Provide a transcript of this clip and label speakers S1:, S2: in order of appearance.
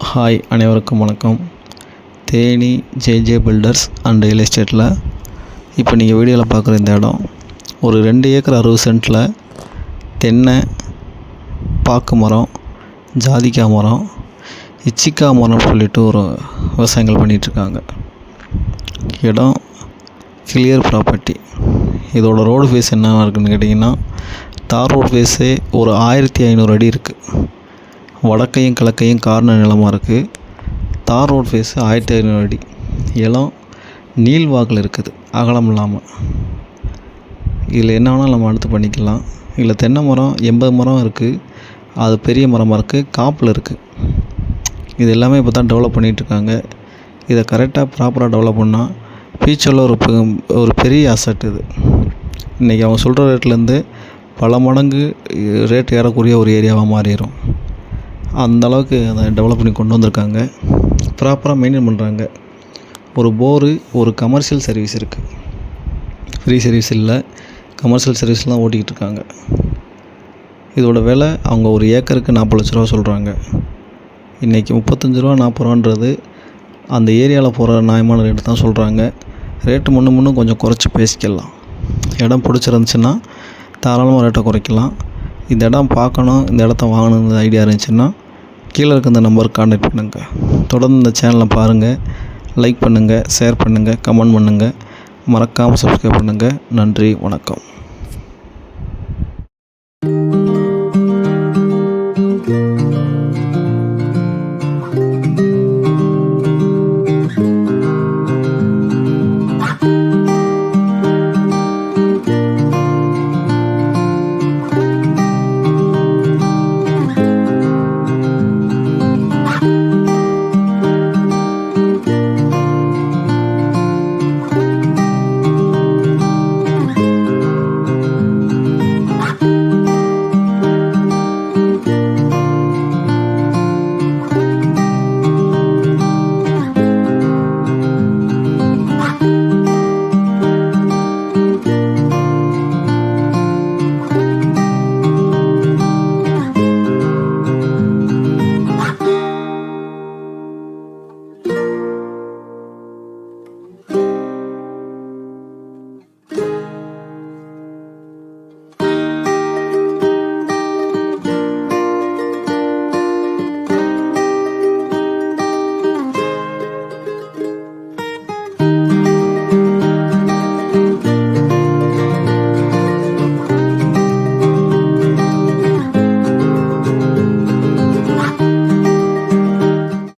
S1: Hi, அனைவருக்கும் வணக்கம். Theni JJ filters and real எஸ்டேட்டில் இப்போ நீங்கள் வீடியோவில் பார்க்குற இந்த இடம் ஒரு 2 ஏக்கர் 60 சென்ட்டில் தென்னை, பாக்கு மரம், ஜாதிக்காய் மரம், இச்சிக்காய் மரம்னு சொல்லிட்டு ஒரு விவசாயங்கள் பண்ணிகிட்ருக்காங்க. இடம் கிளியர் ப்ராப்பர்ட்டி. இதோட ரோடு ஃபேஸ் என்னென்ன இருக்குதுன்னு கேட்டிங்கன்னா, தார் ரோடு ஃபேஸே ஒரு 1500 அடி இருக்குது. வடக்கையும் கிழக்கையும் கார்னர் நிலமாக இருக்குது. தார் ரோட் ஃபேஸு 1500 அடி. இடம் நீள்வாக்கில் இருக்குது, அகலம் இல்லாமல். இதில் என்ன வேணாலும் நம்ம அடுத்து பண்ணிக்கலாம். இதில் தென்னை மரம் 80 மரம் இருக்குது. அது பெரிய மரமாக இருக்குது, காப்பில் இருக்குது. இது எல்லாமே இப்போ தான் டெவலப் பண்ணிகிட்ருக்காங்க. இதை கரெக்டாக ப்ராப்பராக டெவலப் பண்ணால் ஃபியூச்சரில் ஒரு பெரிய அசட் இது. இன்றைக்கி அவங்க சொல்கிற ரேட்லேருந்து பல மடங்கு ரேட் ஏறக்கூடிய ஒரு ஏரியாவாக மாறிடும். அந்தளவுக்கு அதை டெவலப் பண்ணி கொண்டு வந்திருக்காங்க. ப்ராப்பராக மெயின்டைன் பண்ணுறாங்க. ஒரு போரு, ஒரு கமர்ஷியல் சர்வீஸ் இருக்குது. ஃப்ரீ சர்வீஸ் இல்லை, கமர்ஷியல் சர்வீஸ்லாம் ஓட்டிக்கிட்டு இருக்காங்க. இதோட விலை அவங்க ஒரு ஏக்கருக்கு 40 லட்ச ரூபா சொல்கிறாங்க. இன்றைக்கி 35 ரூபா 40 ரூபான்றது அந்த ஏரியாவில் போகிற நியாயமான ரேட்டு தான் சொல்கிறாங்க. ரேட்டு முன்னும் கொஞ்சம் குறைச்சி பேசிக்கலாம். இடம் பிடிச்சிருந்துச்சின்னா தாராளமாக ரேட்டை குறைக்கலாம். இந்த இடம் பார்க்கணும், இந்த இடத்த வாங்கணுங்கிற ஐடியா இருந்துச்சுன்னா கீழே இருக்க இந்த நம்பருக்கு கான்டாக்ட் பண்ணுங்கள். தொடர்ந்து இந்த சேனலை பாருங்கள், லைக் பண்ணுங்கள், ஷேர் பண்ணுங்கள், கமெண்ட் பண்ணுங்கள், மறக்காமல் சப்ஸ்கிரைப் பண்ணுங்கள். நன்றி, வணக்கம்.